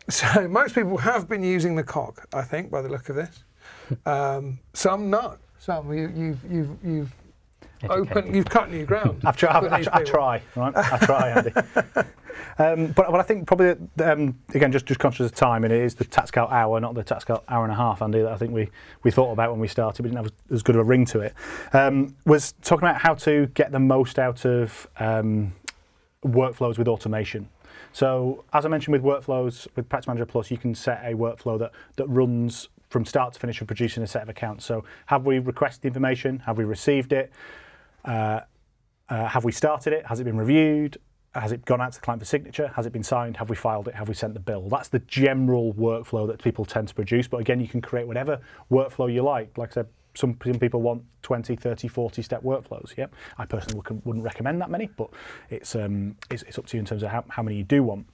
So most people have been using the cog, I think, by the look of this. Some no. Some you've opened, you've cut new ground. I try, Andy. But I think probably again just conscious of time, and it is the TaxCalc hour, not the TaxCalc hour and a half, Andy, that I think we thought about when we started. We didn't have as good of a ring to it. Was talking about how to get the most out of workflows with automation. So as I mentioned with workflows with Practice Manager Plus, you can set a workflow that runs from start to finish of producing a set of accounts. So have we requested the information? Have we received it? Have we started it? Has it been reviewed? Has it gone out to the client for signature? Has it been signed? Have we filed it? Have we sent the bill? That's the general workflow that people tend to produce. But again, you can create whatever workflow you like. Like I said, some people want 20, 30, 40 step workflows. Yep. I personally wouldn't recommend that many, but it's up to you in terms of how many you do want.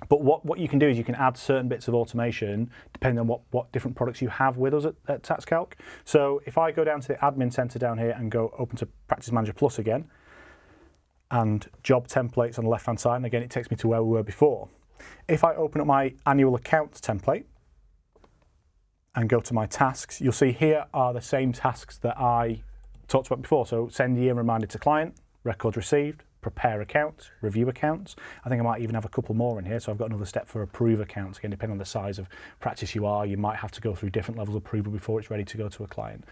But what you can do is you can add certain bits of automation depending on what different products you have with us at TaxCalc. So if I go down to the admin center down here and go open to Practice Manager Plus again, and job templates on the left hand side, and again it takes me to where we were before. If I open up my annual accounts template and go to my tasks, you'll see here are the same tasks that I talked about before. So send year reminder to client, records received, prepare accounts, review accounts. I think I might even have a couple more in here. So I've got another step for approve accounts. Again, depending on the size of practice you are, you might have to go through different levels of approval before it's ready to go to a client.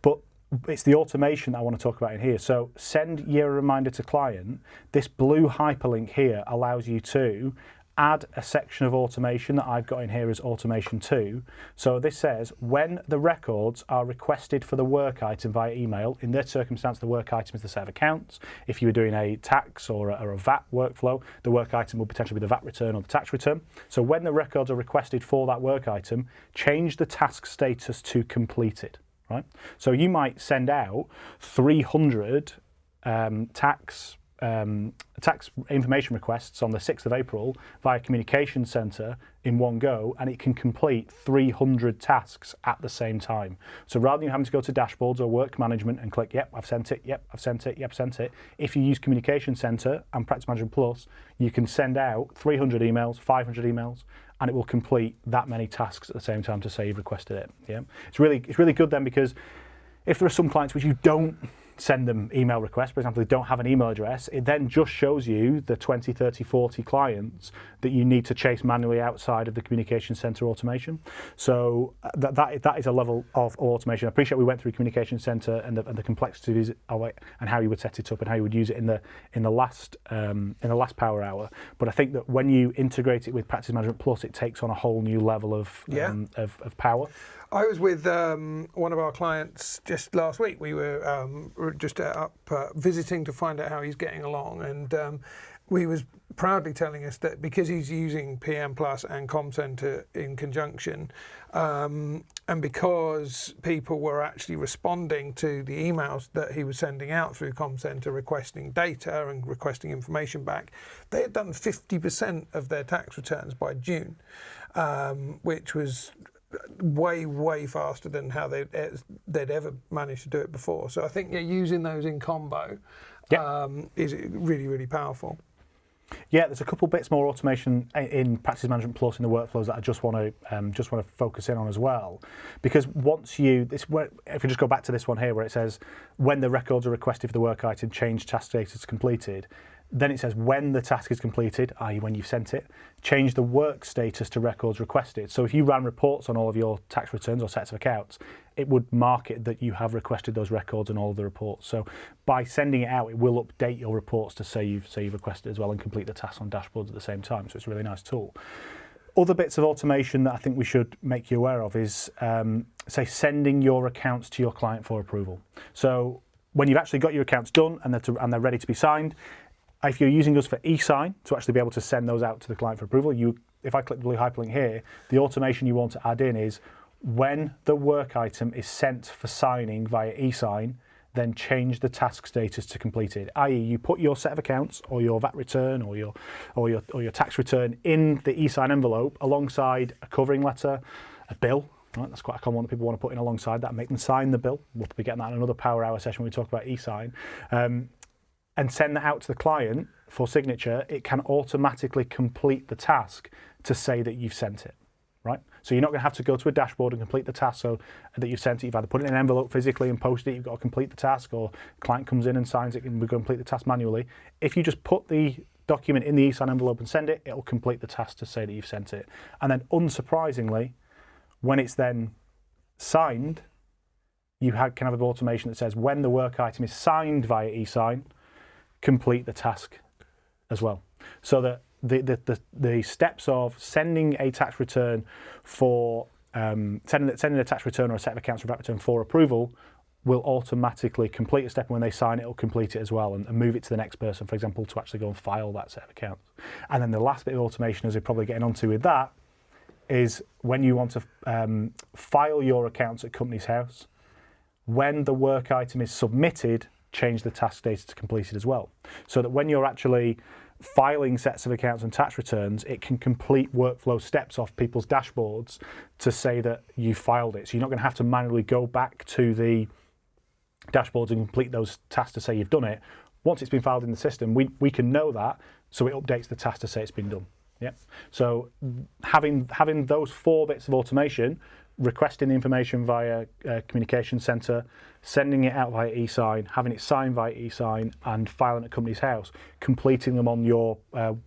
But it's the automation that I want to talk about in here. So send year reminder to client. This blue hyperlink here allows you to add a section of automation that I've got in here as automation 2. So this says when the records are requested for the work item via email, in this circumstance the work item is the set of accounts. If you were doing a tax or a VAT workflow, the work item will potentially be the VAT return or the tax return. So when the records are requested for that work item, change the task status to completed. Right? So you might send out 300 tax tax information requests on the 6th of April via Communication Centre in one go, and it can complete 300 tasks at the same time. So rather than you having to go to dashboards or work management and click, yep, I've sent it, yep, I've sent it, yep, I've sent it, if you use Communication Centre and Practice Management Plus, you can send out 300 emails, 500 emails, and it will complete that many tasks at the same time to say you've requested it. Yeah, it's really good then, because if there are some clients which you don't send them email requests, for example, they don't have an email address, it then just shows you the 20, 30, 40 clients that you need to chase manually outside of the Communication Centre automation. So that is a level of automation. I appreciate we went through Communication Centre and the complexities of it and how you would set it up and how you would use it in the last Power Hour. But I think that when you integrate it with Practice Management Plus, it takes on a whole new level of power. I was with one of our clients just last week. We were just up visiting to find out how he's getting along, and he was proudly telling us that because he's using PM Plus and Com Centre in conjunction, and because people were actually responding to the emails that he was sending out through Com Centre requesting data and requesting information back, they had done 50% of their tax returns by June, which was way faster than how they'd ever managed to do it before. So I think using those in combo is really powerful. Yeah, there's a couple bits more automation in Practice Management Plus in the workflows that I just want to focus in on as well, because if you just go back to this one here where it says when the records are requested for the work item, change task status completed. Then it says when the task is completed, i.e. when you've sent it, change the work status to records requested. So if you ran reports on all of your tax returns or sets of accounts, it would mark it that you have requested those records in all of the reports. So by sending it out, it will update your reports to say you've requested as well and complete the tasks on dashboards at the same time. So it's a really nice tool. Other bits of automation that I think we should make you aware of is, say, sending your accounts to your client for approval. So when you've actually got your accounts done and they're ready to be signed, if you're using us for e-sign to actually be able to send those out to the client for approval, if I click the blue hyperlink here, the automation you want to add in is when the work item is sent for signing via e-sign, then change the task status to completed. I.e., you put your set of accounts or your VAT return or your tax return in the e-sign envelope alongside a covering letter, a bill. Right, that's quite a common one that people want to put in alongside that and make them sign the bill. We'll be getting that in another Power Hour session when we talk about e-sign. And send that out to the client for signature, it can automatically complete the task to say that you've sent it, right? So you're not going to have to go to a dashboard and complete the task so that you've sent it. You've either put it in an envelope physically and posted it, you've got to complete the task, or client comes in and signs it and we complete the task manually. If you just put the document in the e-sign envelope and send it, it'll complete the task to say that you've sent it. And then unsurprisingly, when it's then signed, you can have an automation that says when the work item is signed via e-sign, complete the task as well. So that the steps of sending a tax return for sending a tax return or a set of accounts for VAT return for approval will automatically complete a step, and when they sign it, it'll complete it as well and move it to the next person, for example, to actually go and file that set of accounts. And then the last bit of automation, as we're probably getting onto with that, is when you want to file your accounts at Companies House, when the work item is submitted, change the task status to completed as well. So that when you're actually filing sets of accounts and tax returns, it can complete workflow steps off people's dashboards to say that you filed it. So you're not going to have to manually go back to the dashboards and complete those tasks to say you've done it. Once it's been filed in the system, we can know that, so it updates the task to say it's been done. Yeah. So having those 4 bits of automation, requesting the information via Communication Centre, sending it out via e-sign, having it signed via e-sign, and filing at Companies House, completing them on your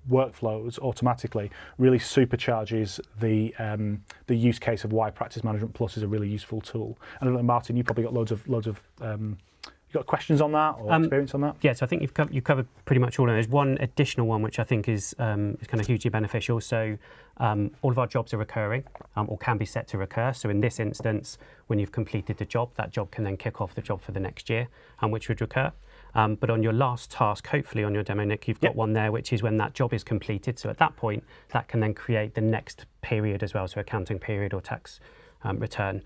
workflows automatically really supercharges the use case of why Practice Management Plus is a really useful tool. And I don't know, Martin, you probably got loads of you got questions on that or experience on that? Yeah, so I think you've covered pretty much all of it. There's one additional one which I think is kind of hugely beneficial. So all of our jobs are recurring or can be set to recur. So in this instance, when you've completed the job, that job can then kick off the job for the next year, which would recur. But on your last task, hopefully on your demo, Nick, you've got one there, which is when that job is completed. So at that point, that can then create the next period as well, so accounting period or tax return.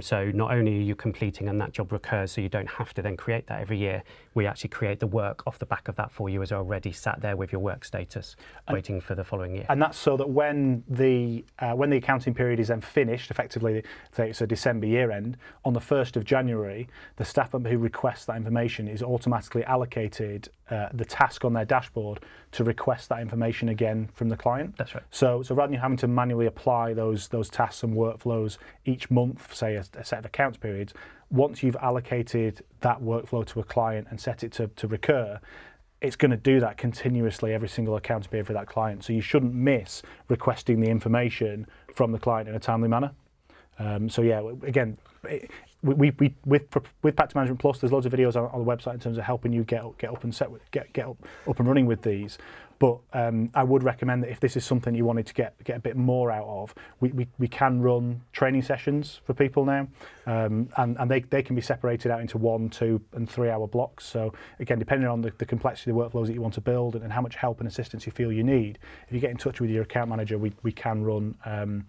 So not only are you completing and that job recurs, so you don't have to then create that every year, we actually create the work off the back of that for you as already sat there with your work status, waiting for the following year. And that's so that when the accounting period is then finished, effectively, say it's a December year end, on the 1st of January, the staff member who requests that information is automatically allocated the task on their dashboard to request that information again from the client. That's right. So rather than you having to manually apply those tasks and workflows each month, say a set of accounts periods, once you've allocated that workflow to a client and set it to recur, it's going to do that continuously every single account period for that client. So you shouldn't miss requesting the information from the client in a timely manner. So yeah, again, with Practice Management Plus, there's loads of videos on the website in terms of helping you get up and running with these. But I would recommend that if this is something you wanted to get a bit more out of, we can run training sessions for people now, and they can be separated out into 1, 2, and 3 hour blocks. So again, depending on the complexity of the workflows that you want to build and how much help and assistance you feel you need, if you get in touch with your account manager, we can run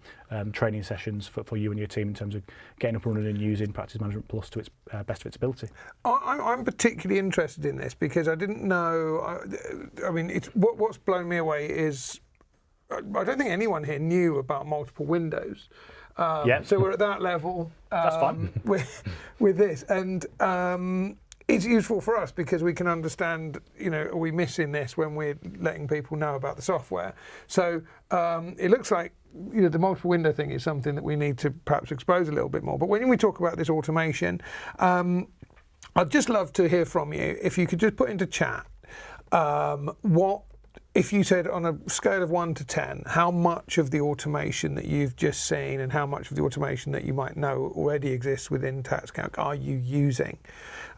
training sessions for you and your team in terms of getting up and running and using Practice Management Plus to its best of its ability. I'm particularly interested in this because I didn't know. I mean, what's blown me away is I don't think anyone here knew about multiple windows. So we're at that level. That's fine. with this, and it's useful for us because we can understand, are we missing this when we're letting people know about the software? So it looks like the multiple window thing is something that we need to perhaps expose a little bit more. But when we talk about this automation, I'd just love to hear from you. If you could just put into chat if you said on a scale of 1 to 10, how much of the automation that you've just seen and how much of the automation that you might know already exists within TaxCalc are you using?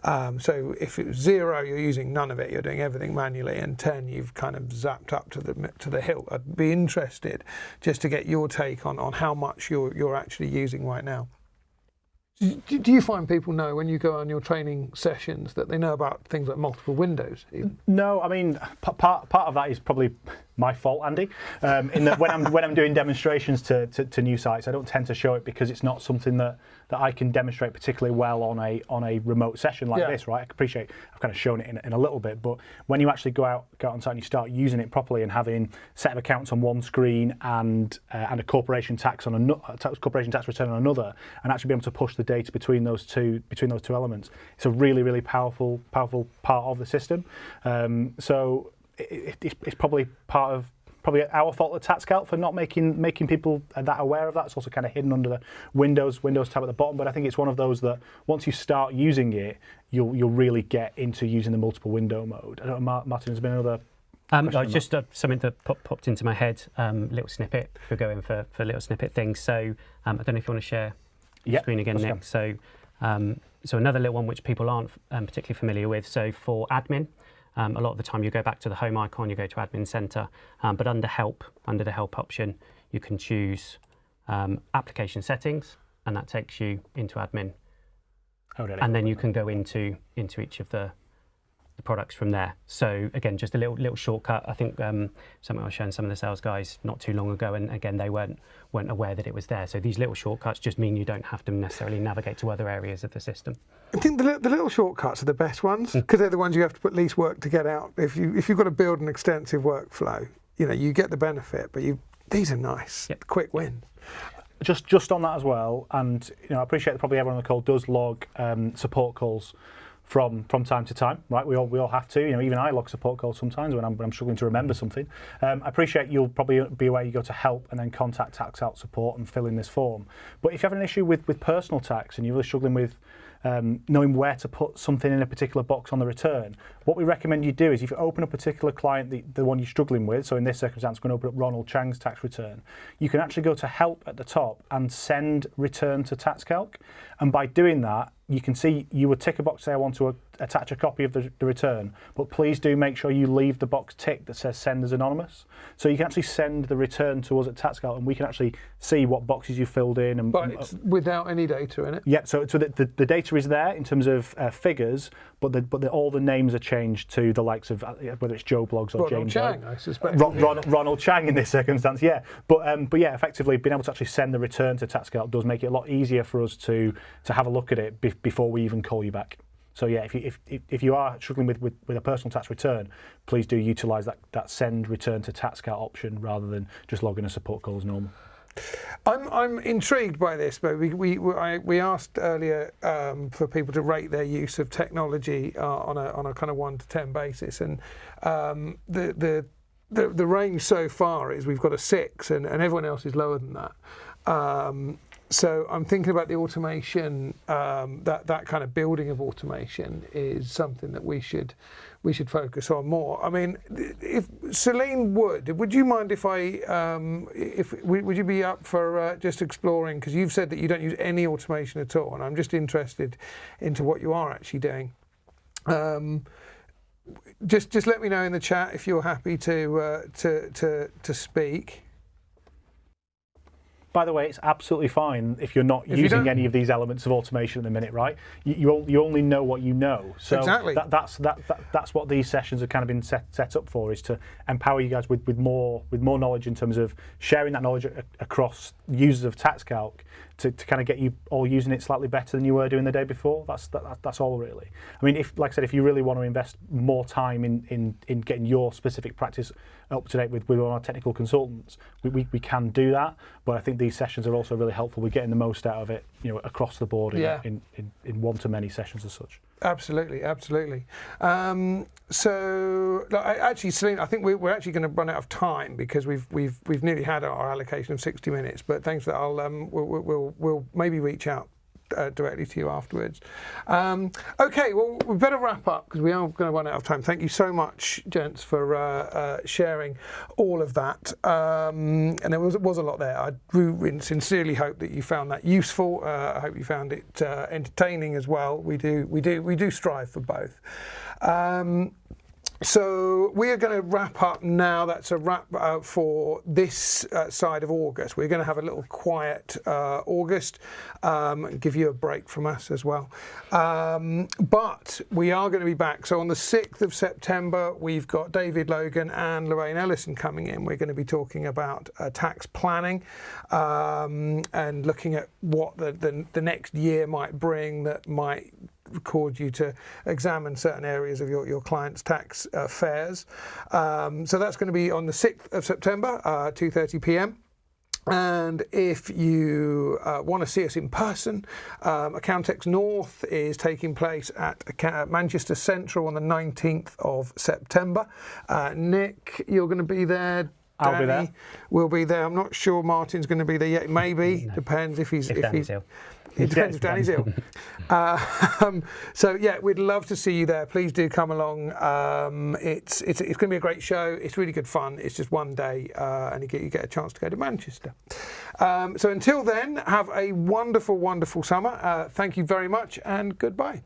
So if it was 0, you're using none of it, you're doing everything manually, and 10, you've kind of zapped up to the hilt. I'd be interested just to get your take on how much you're actually using right now. Do you find people know when you go on your training sessions that they know about things like multiple windows? No, I mean part of that is probably my fault, Andy. In that when I'm doing demonstrations to new sites, I don't tend to show it because it's not something that I can demonstrate particularly well on a remote session like this, right? I appreciate I've kind of shown it in a little bit, but when you actually go out on site and you start using it properly and having a set of accounts on one screen and a corporation tax corporation tax return on another, and actually be able to push the data between those two elements, it's a really, really powerful part of the system. So it's probably probably our fault at TaxCalc for not making people that aware of that. It's also kind of hidden under the Windows tab at the bottom, but I think it's one of those that once you start using it, you'll really get into using the multiple window mode. I don't know, Martin, has there been another just something that popped into my head, little snippet, if we're going for little snippet things. So I don't know if you want to share your screen again, Nick. So another little one which people aren't particularly familiar with. So for admin, a lot of the time you go back to the home icon, you go to Admin Center, but under the help option, you can choose application settings, and that takes you into admin. Oh, really? And then you can go into each of the products from there. So again, just a little shortcut. I think something I was showing some of the sales guys not too long ago, and again they weren't aware that it was there. So these little shortcuts just mean you don't have to necessarily navigate to other areas of the system. I think the little shortcuts are the best ones because they're the ones you have to put least work to get out. If you've got to build an extensive workflow, you get the benefit, but these are nice. Yep. Quick win. Just on that as well, and I appreciate that probably everyone on the call does log support calls from time to time, right? We all have to. Even I log support calls sometimes when I'm struggling to remember something. I appreciate you'll probably be aware you go to help and then contact TaxCalc support and fill in this form. But if you have an issue with personal tax and you're really struggling with knowing where to put something in a particular box on the return, what we recommend you do is if you open a particular client, the one you're struggling with, so in this circumstance we're going to open up Ronald Chang's tax return, you can actually go to help at the top and send return to TaxCalc, and by doing that you can see you would tick a box, say I want to attach a copy of the return, but please do make sure you leave the box ticked that says send as anonymous. So you can actually send the return to us at TaxCalc, and we can actually see what boxes you filled in. But it's without any data in it? Yeah, so the data is there in terms of figures, but all the names are changed to the likes of whether it's Joe Blogs or James Chang, I suspect. Ronald Chang in this circumstance, yeah. But yeah, effectively being able to actually send the return to TaxCalc does make it a lot easier for us to have a look at it before we even call you back. So yeah, if you are struggling with a personal tax return, please do utilise that send return to TaxCalc option rather than just logging a support call as normal. I'm intrigued by this, but we asked earlier for people to rate their use of technology on a kind of 1 to 10 basis, and the range so far is we've got a 6, and everyone else is lower than that. So I'm thinking about the automation, that kind of building of automation is something that we should focus on more. I mean, if Celine would you mind if would you be up for just exploring, because you've said that you don't use any automation at all, and I'm just interested into what you are actually doing. Just let me know in the chat if you're happy to speak. By the way, it's absolutely fine if you're not using any of these elements of automation at the minute, right? You only know what you know. So exactly. That's what these sessions have kind of been set up for, is to empower you guys with more knowledge in terms of sharing that knowledge across users of TaxCalc to kind of get you all using it slightly better than you were doing the day before. That's all really. I mean, like I said, if you really want to invest more time in getting your specific practice up to date with one of our technical consultants, we can do that. But I think these sessions are also really helpful with getting the most out of it, across the board in one-to-many sessions as such. Absolutely. So actually, Celine, I think we're actually going to run out of time because we've nearly had our allocation of 60 minutes. But thanks for that. We'll maybe reach out directly to you afterwards. Okay, well, we better wrap up because we are going to run out of time. Thank you so much, gents, for sharing all of that. And there was a lot there. I do sincerely hope that you found that useful. I hope you found it entertaining as well. We do strive for both. So we are going to wrap up now. That's a wrap for this side of August. We're going to have a little quiet August, and give you a break from us as well. But we are going to be back. So on the 6th of September, we've got David Logan and Lorraine Ellison coming in. We're going to be talking about tax planning and looking at what the next year might bring that might cause you to examine certain areas of your client's tax affairs. So that's going to be on the 6th of September, 2:30 p.m. And if you want to see us in person, Accountex North is taking place at Manchester Central on the 19th of September. Nick, you're going to be there. I'll be there. We'll be there. I'm not sure Martin's going to be there yet. Maybe. No. Depends if he's ill. It depends if Danny's ill. So yeah, we'd love to see you there. Please do come along. It's going to be a great show. It's really good fun. It's just one day, and you get a chance to go to Manchester. So until then, have a wonderful, wonderful summer. Thank you very much, and goodbye.